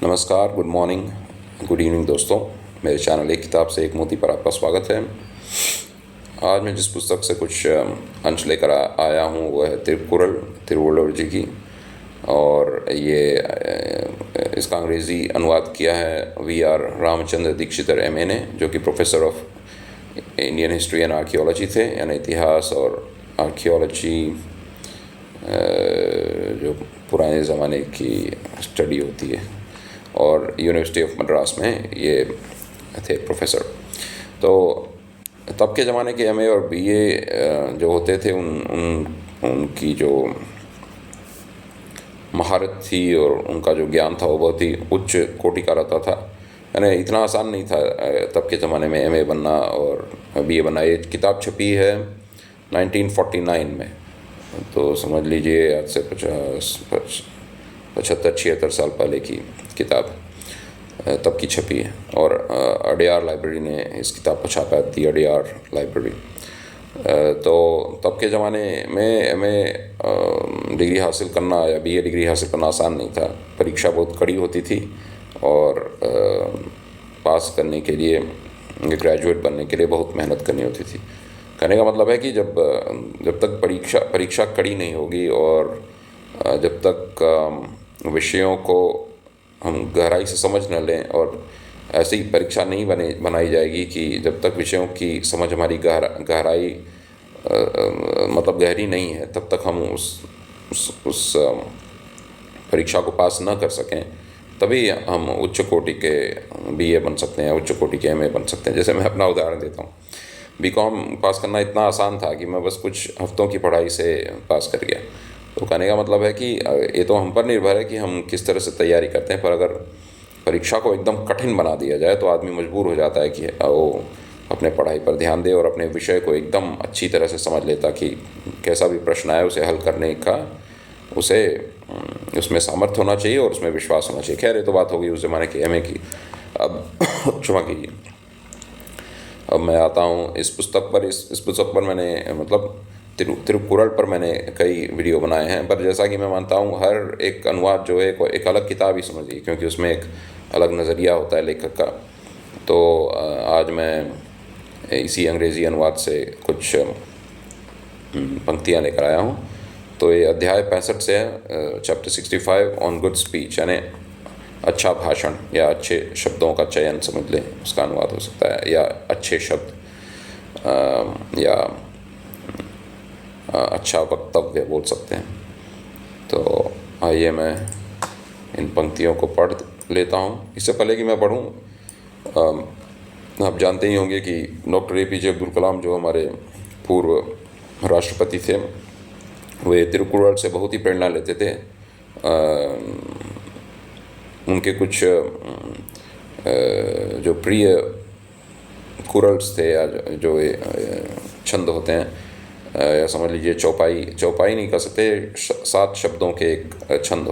नमस्कार, good morning, good evening दोस्तों। मेरे चैनल एक किताब से एक मोती पर आपका स्वागत है। आज मैं जिस पुस्तक से कुछ अंश लेकर आया हूँ वह है तिरुकुरल, तिरुवल्लुवर जी की। और इसका अंग्रेज़ी अनुवाद किया है वी.आर. रामचंद्र दीक्षितर एम.ए. ने, जो कि professor of Indian history and archaeology थे, यानी इतिहास और आर्कियोलॉजी जो पुराने ज़माने की स्टडी होती है, और यूनिवर्सिटी ऑफ मद्रास में ये थे प्रोफेसर। तो तब के ज़माने के एमए और बीए जो होते थे उनकी जो महारत थी और उनका जो ज्ञान था वो बहुत ही उच्च कोटि का रहता था। यानी इतना आसान नहीं था तब के ज़माने में एमए बनना और बीए बनना। ये किताब छपी है 1949 में, तो समझ लीजिए आज से 75-76 साल पहले की किताब तब की छपी है। और अडयार लाइब्रेरी ने इस किताब को छापा, दी अडयार लाइब्रेरी। तो तब के ज़माने में एमए डिग्री हासिल करना या बीए डिग्री हासिल करना आसान नहीं था। परीक्षा बहुत कड़ी होती थी और पास करने के लिए, ग्रेजुएट बनने के लिए बहुत मेहनत करनी होती थी। कहने का मतलब है कि जब तक परीक्षा कड़ी नहीं होगी और जब तक विषयों को हम गहराई से समझ न लें और ऐसी परीक्षा नहीं बनाई जाएगी कि जब तक विषयों की समझ हमारी गहराई मतलब गहरी नहीं है, तब तक हम उस परीक्षा को पास न कर सकें, तभी हम उच्च कोटि के बीए बन सकते हैं, उच्च कोटि के एमए बन सकते हैं। जैसे मैं अपना उदाहरण देता हूँ, बीकॉम पास करना इतना आसान था कि मैं बस कुछ हफ्तों की पढ़ाई से पास कर गया। तो कहने का मतलब है कि ये तो हम पर निर्भर है कि हम किस तरह से तैयारी करते हैं, पर अगर परीक्षा को एकदम कठिन बना दिया जाए तो आदमी मजबूर हो जाता है कि वो अपने पढ़ाई पर ध्यान दे और अपने विषय को एकदम अच्छी तरह से समझ ले, ताकि कैसा भी प्रश्न आए उसे हल करने का उसे उसमें सामर्थ्य होना चाहिए और उसमें विश्वास होना चाहिए। खैर, ये तो बात होगी उस ज़माने की एमए की। अब क्षमा कीजिए, अब मैं आता हूँ इस पुस्तक पर। इस पुस्तक पर मैंने मतलब तिरुकुरल पर मैंने कई वीडियो बनाए हैं, पर जैसा कि मैं मानता हूँ हर एक अनुवाद जो है एक अलग किताब ही समझिए, क्योंकि उसमें एक अलग नज़रिया होता है लेखक का। तो आज मैं इसी अंग्रेज़ी अनुवाद से कुछ पंक्तियाँ लेकर आया हूँ। तो ये अध्याय 65 से है, चैप्टर 65 ऑन गुड स्पीच, यानी अच्छा भाषण या अच्छे शब्दों का चयन समझ लें, उसका अनुवाद हो सकता है, या अच्छे शब्द या अच्छा वक्तव्य बोल सकते हैं। तो आइए मैं इन पंक्तियों को पढ़ लेता हूँ। इससे पहले कि मैं पढ़ूँ, आप जानते ही होंगे कि डॉक्टर APJ अब्दुल कलाम जो हमारे पूर्व राष्ट्रपति थे, वे तिरुकुरल से बहुत ही प्रेरणा लेते थे। उनके कुछ जो प्रिय कुरल्स थे या जो छंद होते हैं, या समझ लीजिए चौपाई नहीं कह सकते, 7 शब्दों के एक छंद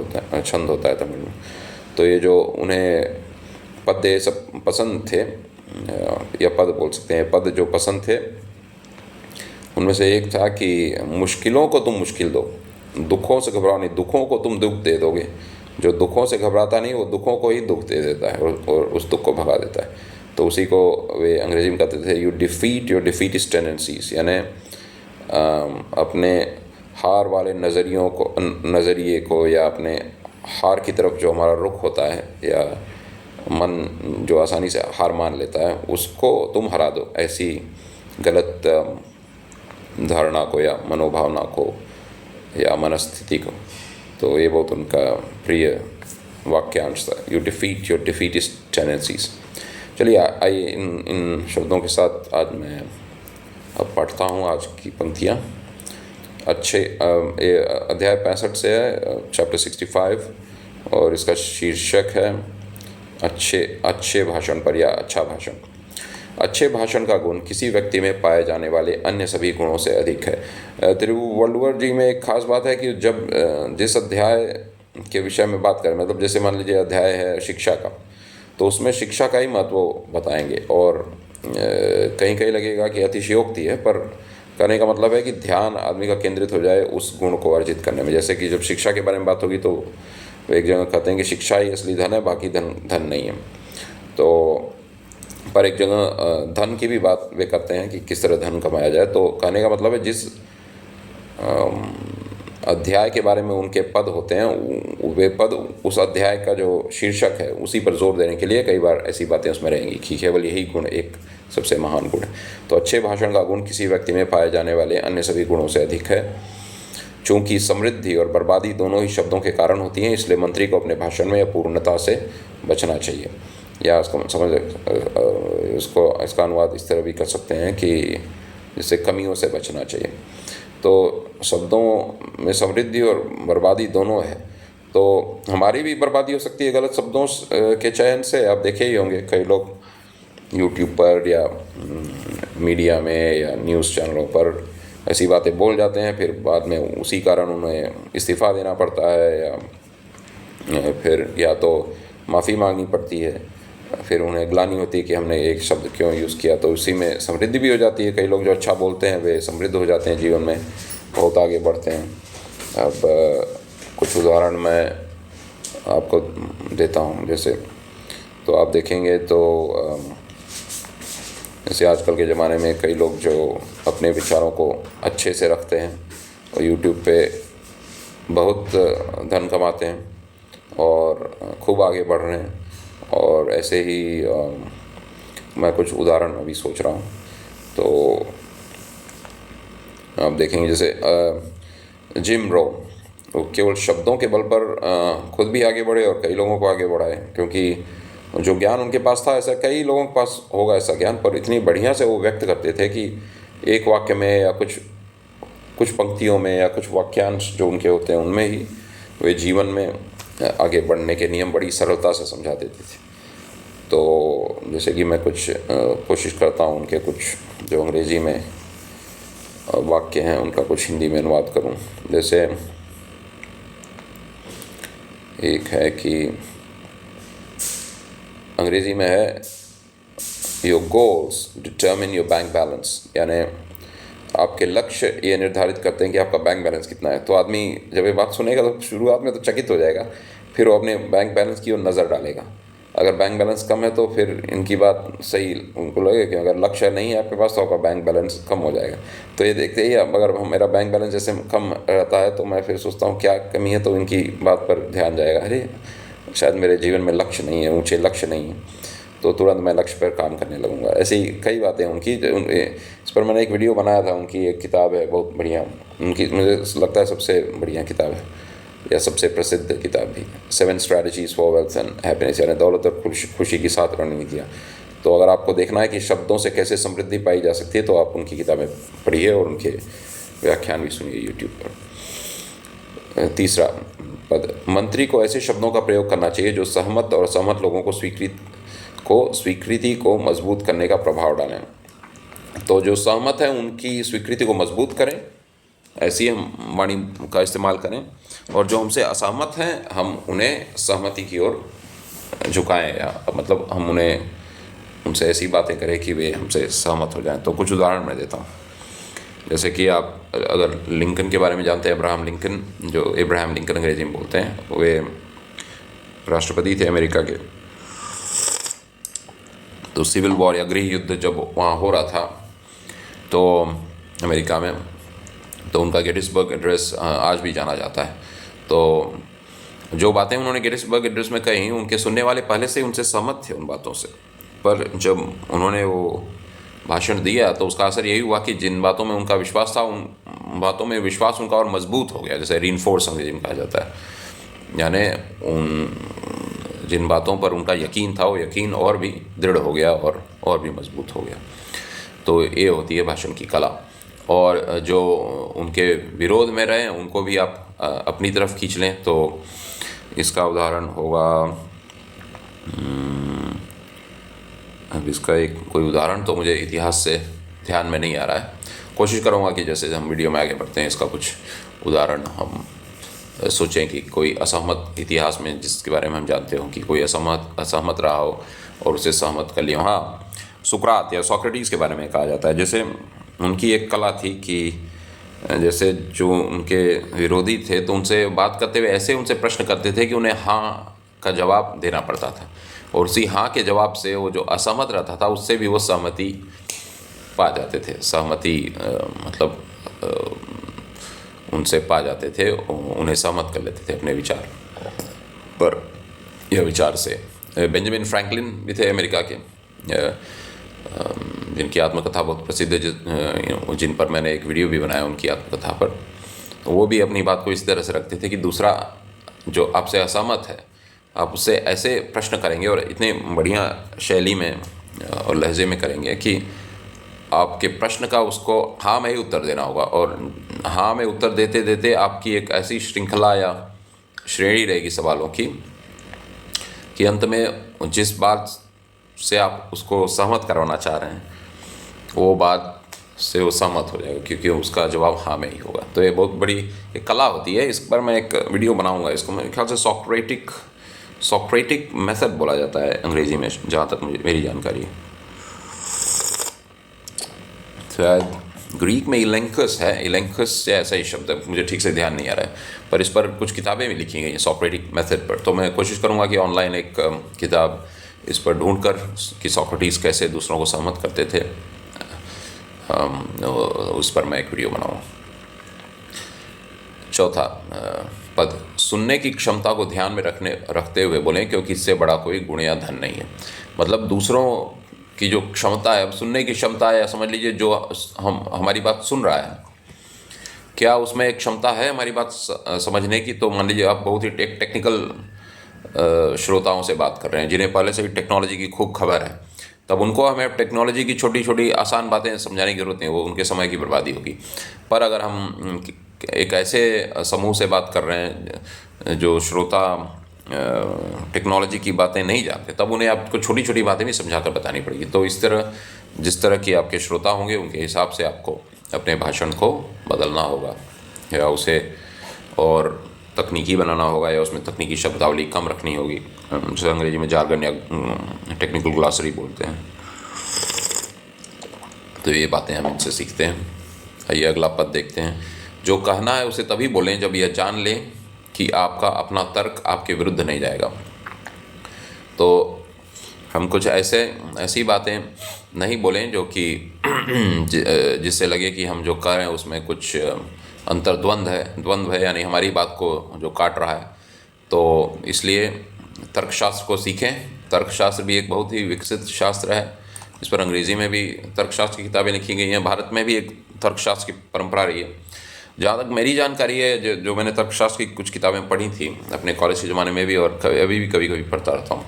होता है तमिल में। तो ये जो उन्हें पद सब पसंद थे, या पद बोल सकते हैं, पद जो पसंद थे उनमें से एक था कि मुश्किलों को तुम मुश्किल दो, दुखों से घबराओ नहीं, दुखों को तुम दुख दे दोगे। जो दुखों से घबराता नहीं वो दुखों को ही दुख दे देता है और उस दुख को भगा देता है। तो उसी को वे अंग्रेजी में कहते थे, you defeat your defeatist tendencies, यानी अपने हार वाले नज़रिए को या अपने हार की तरफ जो हमारा रुख होता है, या मन जो आसानी से हार मान लेता है, उसको तुम हरा दो। ऐसी गलत धारणा को या मनोभावना को या मनस्थिति को। तो ये बहुत उनका प्रिय वाक्यांश था, you defeat your defeatist tendencies. चलिए आइए इन शब्दों के साथ आज मैं अब पढ़ता हूँ आज की पंक्तियाँ। अध्याय 65 से है, चैप्टर 65, और इसका शीर्षक है अच्छे भाषण पर या अच्छा भाषण। अच्छे भाषण का गुण किसी व्यक्ति में पाए जाने वाले अन्य सभी गुणों से अधिक है। तिरुवल्लुवर जी में एक खास बात है कि जब जिस अध्याय के विषय में बात करें, मतलब जैसे मान लीजिए अध्याय है शिक्षा का, तो उसमें शिक्षा का ही महत्व बताएंगे। और कहीं कहीं लगेगा कि अतिशयोक्ति है, पर कहने का मतलब है कि ध्यान आदमी का केंद्रित हो जाए उस गुण को अर्जित करने में। जैसे कि जब शिक्षा के बारे में बात होगी तो वो एक जगह कहते हैं कि शिक्षा ही असली धन है, बाकी धन धन नहीं है। तो पर एक जगह धन की भी बात वे करते हैं कि किस तरह धन कमाया जाए। तो कहने का मतलब है जिस अध्याय के बारे में उनके पद होते हैं, वे पद उस अध्याय का जो शीर्षक है उसी पर जोर देने के लिए कई बार ऐसी बातें उसमें रहेंगी कि केवल यही गुण एक सबसे महान गुण है। तो अच्छे भाषण का गुण किसी व्यक्ति में पाए जाने वाले अन्य सभी गुणों से अधिक है। चूँकि समृद्धि और बर्बादी दोनों ही शब्दों के कारण होती हैं, इसलिए मंत्री को अपने भाषण में अपूर्णता से बचना चाहिए। या इसका अनुवाद इस तरह भी कर सकते हैं कि जिससे कमियों से बचना चाहिए। तो शब्दों में समृद्धि और बर्बादी दोनों है, तो हमारी भी बर्बादी हो सकती है गलत शब्दों के चयन से। आप देखे ही होंगे कई लोग यूट्यूब पर या मीडिया में या न्यूज़ चैनलों पर ऐसी बातें बोल जाते हैं, फिर बाद में उसी कारण उन्हें इस्तीफ़ा देना पड़ता है या फिर या तो माफ़ी मांगनी पड़ती है, फिर उन्हें ग्लानि होती है कि हमने एक शब्द क्यों यूज़ किया। तो उसी में समृद्धि भी हो जाती है। कई लोग जो अच्छा बोलते हैं वे समृद्ध हो जाते हैं, जीवन में बहुत आगे बढ़ते हैं। अब कुछ उदाहरण मैं आपको देता हूँ। जैसे तो आप देखेंगे तो जैसे आजकल के ज़माने में कई लोग जो अपने विचारों को अच्छे से रखते हैं और यूट्यूब पे बहुत धन कमाते हैं और खूब आगे बढ़ रहे हैं। और ऐसे ही मैं कुछ उदाहरण अभी सोच रहा हूँ। तो आप देखेंगे जैसे जिम रो, वो केवल शब्दों के बल पर खुद भी आगे बढ़े और कई लोगों को आगे बढ़ाए, क्योंकि जो ज्ञान उनके पास था ऐसा कई लोगों के पास होगा ऐसा ज्ञान, पर इतनी बढ़िया से वो व्यक्त करते थे कि एक वाक्य में या कुछ पंक्तियों में या कुछ वाक्यांश जो उनके होते हैं उनमें ही वे जीवन में आगे बढ़ने के नियम बड़ी सरलता से समझा देते थे। तो जैसे कि मैं कुछ कोशिश करता हूँ उनके कुछ जो अंग्रेज़ी में वाक्य हैं उनका कुछ हिंदी में अनुवाद करूँ। जैसे एक है कि अंग्रेज़ी में है your goals determine your bank balance, यानी आपके लक्ष्य ये निर्धारित करते हैं कि आपका बैंक बैलेंस कितना है। तो आदमी जब ये बात सुनेगा तो शुरुआत में तो चकित हो जाएगा, फिर वो अपने बैंक बैलेंस की ओर नज़र डालेगा। अगर बैंक बैलेंस कम है तो फिर इनकी बात सही उनको लगेगा कि अगर लक्ष्य नहीं है आपके पास तो आपका बैंक बैलेंस कम हो जाएगा। तो ये देखते ही अगर मेरा बैंक बैलेंस जैसे कम रहता है तो मैं फिर सोचता हूँ क्या कमी है, तो इनकी बात पर ध्यान जाएगा, अरे शायद मेरे जीवन में लक्ष्य नहीं है, ऊँचे लक्ष्य नहीं है, तो तुरंत मैं लक्ष्य पर काम करने लगूंगा। ऐसी कई बातें उनकी इस पर मैंने एक वीडियो बनाया था। उनकी एक किताब है बहुत बढ़िया, उनकी मुझे लगता है सबसे बढ़िया किताब है या सबसे प्रसिद्ध किताब भी, 7 strategies for wealth and happiness, यानी दौलत और खुशी की 7 रणनीतियाँ। तो अगर आपको देखना है कि शब्दों से कैसे समृद्धि पाई जा सकती है तो आप उनकी किताबें पढ़िए और उनके व्याख्यान भी सुनिए यूट्यूब पर। तीसरा पद, मंत्री को ऐसे शब्दों का प्रयोग करना चाहिए जो सहमत और असहमत लोगों को स्वीकृति को मजबूत करने का प्रभाव डालें। तो जो सहमत हैं उनकी स्वीकृति को मजबूत करें, ऐसी हम वाणी का इस्तेमाल करें, और जो हमसे असहमत हैं हम उन्हें सहमति की ओर झुकाएं, या मतलब हम उनसे ऐसी बातें करें कि वे हमसे सहमत हो जाएं। तो कुछ उदाहरण मैं देता हूँ। जैसे कि आप अगर लिंकन के बारे में जानते हैं, अब्राहम लिंकन, जो इब्राहिम लिंकन अंग्रेजी में बोलते हैं, वे राष्ट्रपति थे अमेरिका के। तो सिविल वॉर या गृह युद्ध जब वहाँ हो रहा था तो अमेरिका में, तो उनका गेटिसबर्ग एड्रेस आज भी जाना जाता है। तो जो बातें उन्होंने गेटिसबर्ग एड्रेस में कही, उनके सुनने वाले पहले से उनसे सहमत थे उन बातों से, पर जब उन्होंने वो भाषण दिया तो उसका असर यही हुआ कि जिन बातों में उनका विश्वास था उन बातों में विश्वास उनका और मजबूत हो गया, जैसे रीइंफोर्स अंग्रेजी में कहा जाता है। यानी उन जिन बातों पर उनका यकीन था वो यकीन और भी दृढ़ हो गया और भी मजबूत हो गया। तो ये होती है भाषण की कला। और जो उनके विरोध में रहे उनको भी आप अपनी तरफ खींच लें। तो इसका उदाहरण होगा, अब इसका एक कोई उदाहरण तो मुझे इतिहास से ध्यान में नहीं आ रहा है। कोशिश करूँगा कि जैसे हम वीडियो में आगे बढ़ते हैं इसका कुछ उदाहरण हम सोचें कि कोई असहमत इतिहास में जिसके बारे में हम जानते हो कि कोई असहमत रहा हो और उसे सहमत कर लिया। हाँ, सुकरात या सोक्रेटिस के बारे में कहा जाता है। जैसे उनकी एक कला थी कि जैसे जो उनके विरोधी थे तो उनसे बात करते हुए ऐसे उनसे प्रश्न करते थे कि उन्हें हाँ का जवाब देना पड़ता था, और उसी हाँ के जवाब से वो जो असहमत रहता था उससे भी वो सहमति पा जाते थे। सहमति मतलब उनसे पा जाते थे, उन्हें सहमत कर लेते थे अपने विचार पर। यह विचार से बेंजामिन फ्रैंकलिन भी थे अमेरिका के, जिनकी आत्मकथा बहुत प्रसिद्ध है, जिन पर मैंने एक वीडियो भी बनाया उनकी आत्मकथा पर। तो वो भी अपनी बात को इस तरह से रखते थे कि दूसरा जो आपसे असहमत है आप उससे ऐसे प्रश्न करेंगे और इतने बढ़िया शैली में और लहजे में करेंगे कि आपके प्रश्न का उसको हाँ में ही उत्तर देना होगा, और हाँ में उत्तर देते देते आपकी एक ऐसी श्रृंखला या श्रेणी रहेगी सवालों की कि अंत में जिस बात से आप उसको सहमत करवाना चाह रहे हैं वो बात से वो सहमत हो जाएगा, क्योंकि उसका जवाब हाँ में ही होगा। तो ये बहुत बड़ी एक कला होती है। इस पर मैं एक वीडियो बनाऊंगा। इसको मेरे ख्याल से सॉक्रेटिक मेथड बोला जाता है अंग्रेजी में, जहाँ तक मुझे मेरी जानकारी है। शायद ग्रीक में इलेंकस है, इलेंकस या ऐसा ही शब्द है, मुझे ठीक से ध्यान नहीं आ रहा है, पर इस पर कुछ किताबें भी लिखी गई हैं सॉक्रेटिक मेथड पर। तो मैं कोशिश करूँगा कि ऑनलाइन एक किताब इस पर ढूंढ कर कि सोक्रेटिस कैसे दूसरों को सहमत करते थे, उस पर मैं एक वीडियो बनाऊँ। चौथा पद, सुनने की क्षमता को ध्यान में रखते हुए बोलें, क्योंकि इससे बड़ा कोई गुण या धन नहीं है। मतलब दूसरों की जो क्षमता है, अब सुनने की क्षमता है, या समझ लीजिए जो हमारी बात सुन रहा है, क्या उसमें एक क्षमता है हमारी बात समझने की। तो मान लीजिए आप बहुत ही टेक्निकल श्रोताओं से बात कर रहे हैं जिन्हें पहले से ही टेक्नोलॉजी की खूब खबर है, तब उनको हमें टेक्नोलॉजी की छोटी छोटी आसान बातें समझाने की ज़रूरत नहीं, वो उनके समय की बर्बादी होगी। पर अगर हम एक ऐसे समूह से बात कर रहे हैं जो श्रोता टेक्नोलॉजी की बातें नहीं जानते, तब उन्हें आपको छोटी छोटी बातें भी समझा कर बतानी पड़ेगी। तो इस तरह जिस तरह के आपके श्रोता होंगे उनके हिसाब से आपको अपने भाषण को बदलना होगा, या उसे और तकनीकी बनाना होगा, या उसमें तकनीकी शब्दावली कम रखनी होगी, जिसे अंग्रेजी में जार्गन या टेक्निकल ग्लॉसरी बोलते हैं। तो ये बातें हम इनसे सीखते हैं। आइए अगला पद देखते हैं। जो कहना है उसे तभी बोलें जब यह जान लें कि आपका अपना तर्क आपके विरुद्ध नहीं जाएगा। तो हम कुछ ऐसी बातें नहीं बोलें जो कि जिससे लगे कि हम जो कह रहे हैं उसमें कुछ द्वंद्व है, यानी हमारी बात को जो काट रहा है। तो इसलिए तर्कशास्त्र को सीखें। तर्कशास्त्र भी एक बहुत ही विकसित शास्त्र है। इस पर अंग्रेज़ी में भी तर्कशास्त्र की किताबें लिखी गई हैं। भारत में भी एक तर्कशास्त्र की परंपरा रही है। जहाँ तक मेरी जानकारी है, जो मैंने तर्कशास्त्र की कुछ किताबें पढ़ी थी अपने कॉलेज के ज़माने में भी, और अभी भी कभी कभी पढ़ता रहता हूँ,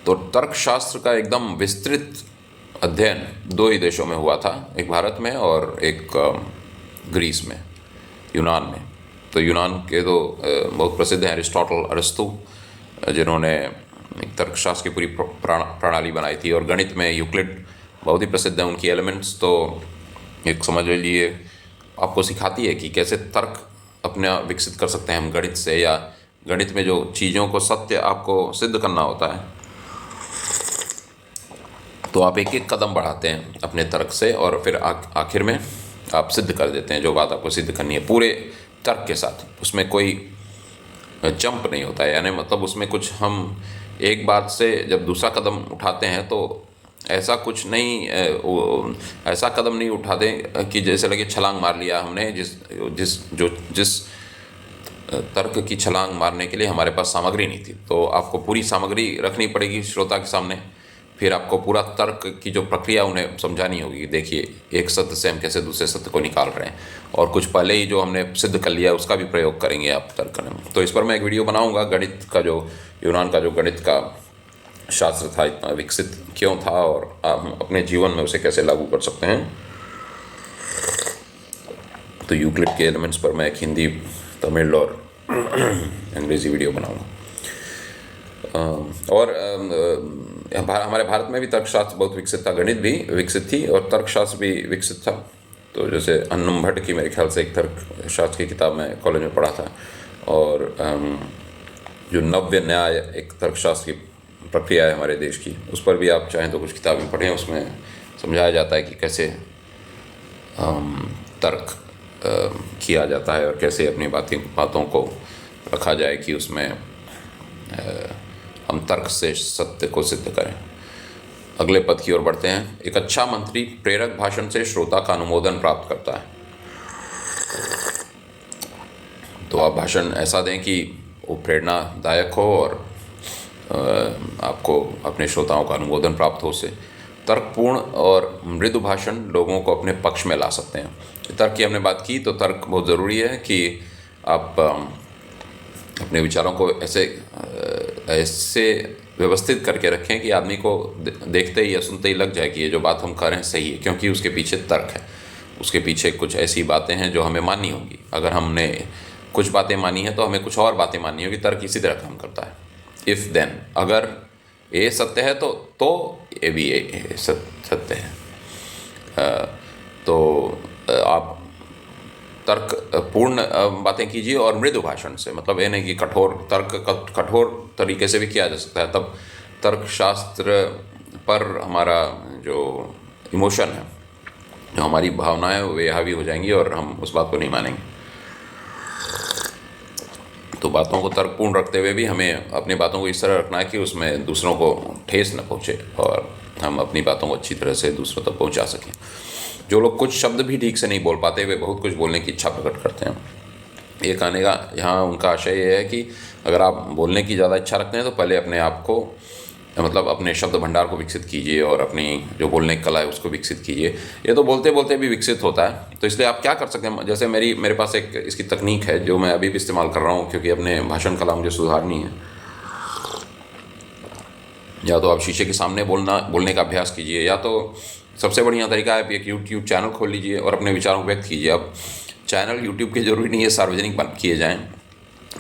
तो तर्कशास्त्र का एकदम विस्तृत अध्ययन 2 ही देशों में हुआ था, एक भारत में और एक ग्रीस में, यूनान में। तो यूनान के तो बहुत प्रसिद्ध हैं अरिस्टो, जिन्होंने एक तर्कशास्त्र की पूरी प्रणाली बनाई थी। और गणित में यूक्लिड बहुत ही प्रसिद्ध है, उनकी एलिमेंट्स तो एक समझ लीजिए आपको सिखाती है कि कैसे तर्क अपना विकसित कर सकते हैं हम गणित से, या गणित में जो चीज़ों को सत्य आपको सिद्ध करना होता है, तो आप एक एक कदम बढ़ाते हैं अपने तर्क से, और फिर आखिर में आप सिद्ध कर देते हैं जो बात आपको सिद्ध करनी है, पूरे तर्क के साथ। उसमें कोई जंप नहीं होता है, यानी मतलब उसमें कुछ हम एक बात से जब दूसरा कदम उठाते हैं तो ऐसा कुछ नहीं, ऐसा कदम नहीं उठाते कि जैसे लगे छलांग मार लिया हमने। जिस तर्क की छलांग मारने के लिए हमारे पास सामग्री नहीं थी, तो आपको पूरी सामग्री रखनी पड़ेगी श्रोता के सामने। फिर आपको पूरा तर्क की जो प्रक्रिया उन्हें समझानी होगी। देखिए, एक सत्य से हम कैसे दूसरे सत्य को निकाल रहे हैं, और कुछ पहले ही जो हमने सिद्ध कर लिया उसका भी प्रयोग करेंगे आप तर्क करने में। तो इस पर मैं एक वीडियो बनाऊंगा। गणित का जो यूनान का जो गणित का शास्त्र था इतना विकसित क्यों था, और हम अपने जीवन में उसे कैसे लागू कर सकते हैं। तो यूक्लिड के एलिमेंट्स पर मैं एक हिंदी, तमिल और अंग्रेज़ी वीडियो बनाऊंगा। और हमारे भारत में भी तर्कशास्त्र बहुत विकसित था, गणित भी विकसित थी और तर्कशास्त्र भी विकसित था। तो जैसे अन्नम भट्ट की मेरे ख्याल से एक तर्कशास्त्र की किताब मैं कॉलेज में पढ़ा था, और जो नव्य न्याय एक तर्कशास्त्र की प्रक्रिया है हमारे देश की, उस पर भी आप चाहें तो कुछ किताबें पढ़ें। उसमें समझाया जाता है कि कैसे तर्क किया जाता है और कैसे अपनी बातों को रखा जाए कि उसमें हम तर्क से सत्य को सिद्ध करें। अगले पद की ओर बढ़ते हैं। एक अच्छा मंत्री प्रेरक भाषण से श्रोता का अनुमोदन प्राप्त करता है। तो आप भाषण ऐसा दें कि वो प्रेरणादायक हो और आपको अपने श्रोताओं का अनुमोदन प्राप्त हो। उससे तर्कपूर्ण और मृदु भाषण लोगों को अपने पक्ष में ला सकते हैं। तर्क की हमने बात की, तो तर्क बहुत ज़रूरी है कि आप अपने विचारों को ऐसे व्यवस्थित करके रखें कि आदमी को देखते ही या सुनते ही लग जाए कि ये जो बात हम कर रहे हैं सही है, क्योंकि उसके पीछे तर्क है, उसके पीछे कुछ ऐसी बातें हैं जो हमें माननी होंगी। अगर हमने कुछ बातें मानी हैं तो हमें कुछ और बातें माननी होगी। तर्क इसी तरह काम करता है। इफ़ देन, अगर ये सत्य है तो ये भी सत्य है। तो आप तर्क पूर्ण बातें कीजिए और मृदु भाषण से, मतलब ये नहीं कि कठोर तरीके से भी किया जा सकता है। तब तर्कशास्त्र पर हमारा जो इमोशन है, जो हमारी भावनाएं, वे हावी हो जाएंगी और हम उस बात को नहीं मानेंगे। तो बातों को तर्कपूर्ण रखते हुए भी हमें अपनी बातों को इस तरह रखना है कि उसमें दूसरों को ठेस न पहुँचे और हम अपनी बातों को अच्छी तरह से दूसरों तक पहुँचा सकें। जो लोग कुछ शब्द भी ठीक से नहीं बोल पाते, वे बहुत कुछ बोलने की इच्छा प्रकट करते हैं। ये कहने का यहाँ उनका आशय ये है कि अगर आप बोलने की ज़्यादा इच्छा रखते हैं तो पहले अपने आप को, मतलब अपने शब्द भंडार को विकसित कीजिए और अपनी जो बोलने की कला है उसको विकसित कीजिए। ये तो बोलते बोलते भी विकसित होता है। तो इसलिए आप क्या कर सकते हैं, जैसे मेरे पास एक इसकी तकनीक है जो मैं अभी भी इस्तेमाल कर रहा हूँ, क्योंकि अपने भाषण कला मुझे सुधारनी है। या तो आप शीशे के सामने बोलने का अभ्यास कीजिए, या तो सबसे बढ़िया तरीका है एक यूट्यूब चैनल खोल लीजिए और अपने विचारों को व्यक्त कीजिए। अब चैनल यूट्यूब के ज़रूरी नहीं है सार्वजनिक किए जाएँ,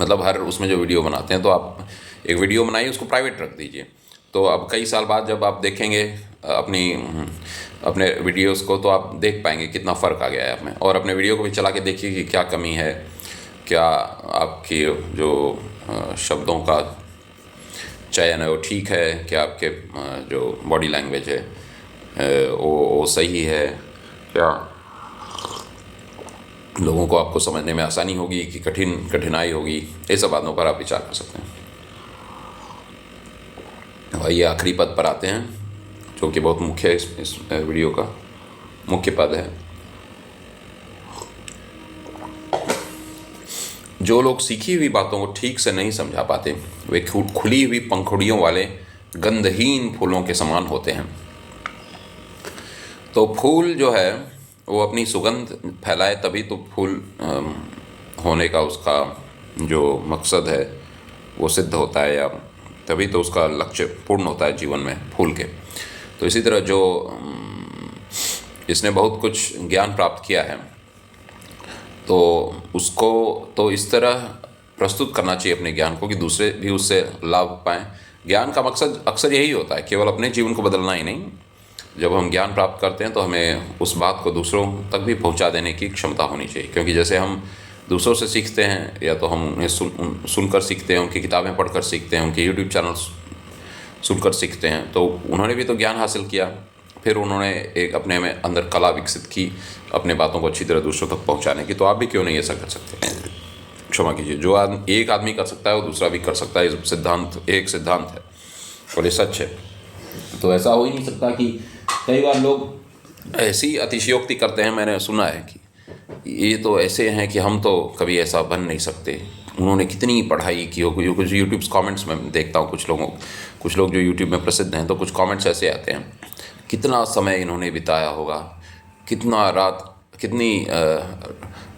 मतलब हर उसमें जो वीडियो बनाते हैं तो आप एक वीडियो बनाइए, उसको प्राइवेट रख दीजिए। तो अब कई साल बाद जब आप देखेंगे अपने वीडियोस को, तो आप देख पाएंगे कितना फ़र्क आ गया है आप में। और अपने वीडियो को भी चला के देखिए कि क्या कमी है, क्या आपकी जो शब्दों का चयन है वो ठीक है, क्या आपके जो बॉडी लैंग्वेज है वो सही है, क्या लोगों को आपको समझने में आसानी होगी कि कठिनाई होगी। ये सब बातों पर आप विचार कर सकते हैं। ये आखिरी पद पर आते हैं, जो कि बहुत मुख्य है इस वीडियो का मुख्य पद है। जो लोग सीखी हुई बातों को ठीक से नहीं समझा पाते, वे खुली हुई पंखुड़ियों वाले गंधहीन फूलों के समान होते हैं। तो फूल जो है वो अपनी सुगंध फैलाए तभी तो फूल होने का उसका जो मकसद है वो सिद्ध होता है, या तभी तो उसका लक्ष्य पूर्ण होता है जीवन में फूल के। तो इसी तरह जो इसने बहुत कुछ ज्ञान प्राप्त किया है, तो उसको तो इस तरह प्रस्तुत करना चाहिए अपने ज्ञान को कि दूसरे भी उससे लाभ पाएँ। ज्ञान का मकसद अक्सर यही होता है, केवल अपने जीवन को बदलना ही नहीं। जब हम ज्ञान प्राप्त करते हैं तो हमें उस बात को दूसरों तक भी पहुंचा देने की क्षमता होनी चाहिए, क्योंकि जैसे हम दूसरों से सीखते हैं, या तो हम उन्हें सुनकर सीखते हैं, उनकी किताबें पढ़कर सीखते हैं, उनके यूट्यूब चैनल सुनकर सीखते हैं, तो उन्होंने भी तो ज्ञान हासिल किया, फिर उन्होंने एक अपने में अंदर कला विकसित की अपने बातों को अच्छी तरह दूसरों तक पहुँचाने की। तो आप भी क्यों नहीं ऐसा कर सकते हैं? क्षमा कीजिए, जो एक आदमी कर सकता है वो दूसरा भी कर सकता है। एक सिद्धांत है और ये सच है। तो ऐसा हो ही नहीं सकता कि कई बार लोग ऐसी अतिशयोक्ति करते हैं, मैंने सुना है कि ये तो ऐसे हैं कि हम तो कभी ऐसा बन नहीं सकते, उन्होंने कितनी पढ़ाई की हो। कुछ यूट्यूब कमेंट्स में देखता हूँ, कुछ लोग जो यूट्यूब में प्रसिद्ध हैं, तो कुछ कमेंट्स ऐसे आते हैं, कितना समय इन्होंने बिताया होगा, कितनी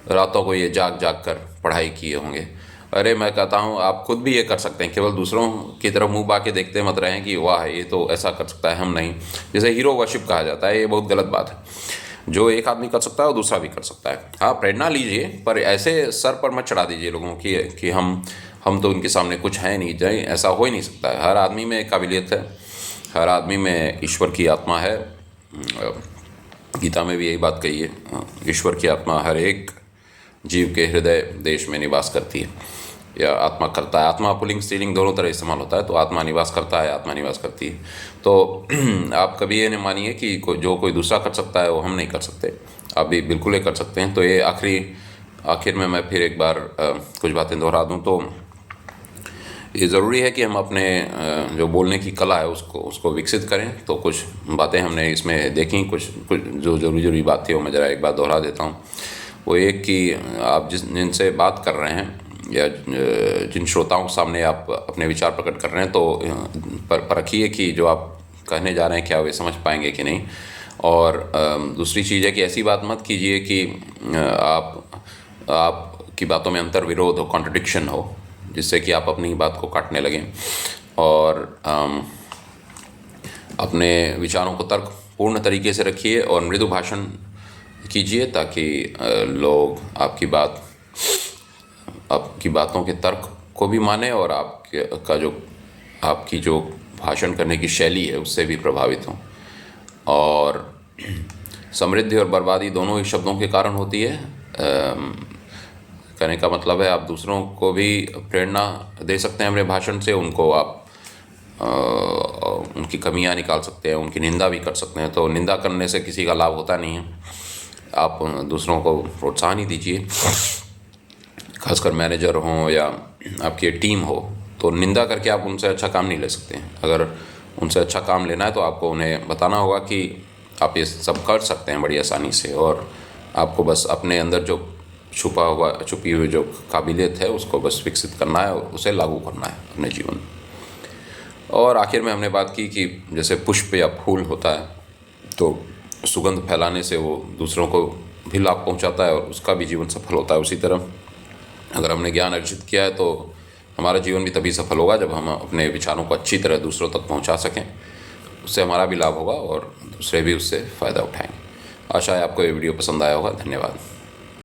रातों को ये जाग कर पढ़ाई किए होंगे। अरे मैं कहता हूँ आप खुद भी ये कर सकते हैं, केवल दूसरों की तरफ मुंह बाके देखते मत रहें कि वाह ये तो ऐसा कर सकता है, हम नहीं। जैसे हीरो वर्शिप कहा जाता है, ये बहुत गलत बात है। जो एक आदमी कर सकता है वो दूसरा भी कर सकता है। आप प्रेरणा लीजिए, पर ऐसे सर पर मत चढ़ा दीजिए लोगों की कि हम तो उनके सामने कुछ है नहीं। जाए, ऐसा हो ही नहीं सकता है। हर आदमी में काबिलियत है, हर आदमी में ईश्वर की आत्मा है। गीता में भी यही बात कही है, ईश्वर की आत्मा हर एक जीव के हृदय देश में निवास करती है, या आत्मा करता है। आत्मा पुल्लिंग स्त्रीलिंग दोनों तरह इस्तेमाल होता है, तो आत्मा निवास करता है, आत्मा निवास करती है। तो आप कभी ये नहीं मानिए कि जो कोई दूसरा कर सकता है वो हम नहीं कर सकते। आप भी बिल्कुल ये कर सकते हैं। तो ये आखिर में मैं फिर एक बार कुछ बातें दोहरा दूं तो ये ज़रूरी है कि हम अपने जो बोलने की कला है उसको विकसित करें। तो कुछ बातें हमने इसमें देखी, कुछ जो ज़रूरी बात थी वो मैं ज़रा एक बार दोहरा देता हूँ। वो एक कि आप जिनसे बात कर रहे हैं या जिन श्रोताओं के सामने आप अपने विचार प्रकट कर रहे हैं, तो परखिए कि जो आप कहने जा रहे हैं क्या वे समझ पाएंगे कि नहीं। और दूसरी चीज़ है कि ऐसी बात मत कीजिए कि आपकी बातों में अंतर विरोध हो, कॉन्ट्रडिक्शन हो, जिससे कि आप अपनी बात को काटने लगें। और अपने विचारों को तर्कपूर्ण तरीके से रखिए और मृदु भाषण कीजिए, ताकि लोग आपकी बातों के तर्क को भी माने और आपकी जो भाषण करने की शैली है उससे भी प्रभावित हों। और समृद्धि और बर्बादी दोनों ही शब्दों के कारण होती है। कहने का मतलब है आप दूसरों को भी प्रेरणा दे सकते हैं अपने भाषण से, उनको आप उनकी कमियां निकाल सकते हैं, उनकी निंदा भी कर सकते हैं। तो निंदा करने से किसी का लाभ होता नहीं है। आप दूसरों को प्रोत्साहन ही दीजिए, खासकर मैनेजर हों या आपकी टीम हो। तो निंदा करके आप उनसे अच्छा काम नहीं ले सकते हैं। अगर उनसे अच्छा काम लेना है तो आपको उन्हें बताना होगा कि आप ये सब कर सकते हैं बड़ी आसानी से, और आपको बस अपने अंदर जो छुपी हुई जो काबिलियत है उसको बस विकसित करना है और उसे लागू करना है अपने जीवन में। और आखिर में हमने बात की कि जैसे पुष्प या फूल होता है तो सुगंध फैलाने से वो दूसरों को भी लाभ पहुंचाता है और उसका भी जीवन सफल होता है। उसी तरह अगर हमने ज्ञान अर्जित किया है तो हमारा जीवन भी तभी सफल होगा जब हम अपने विचारों को अच्छी तरह दूसरों तक पहुंचा सकें। उससे हमारा भी लाभ होगा और दूसरे भी उससे फ़ायदा उठाएंगे। आशा है आपको ये वीडियो पसंद आया होगा। धन्यवाद।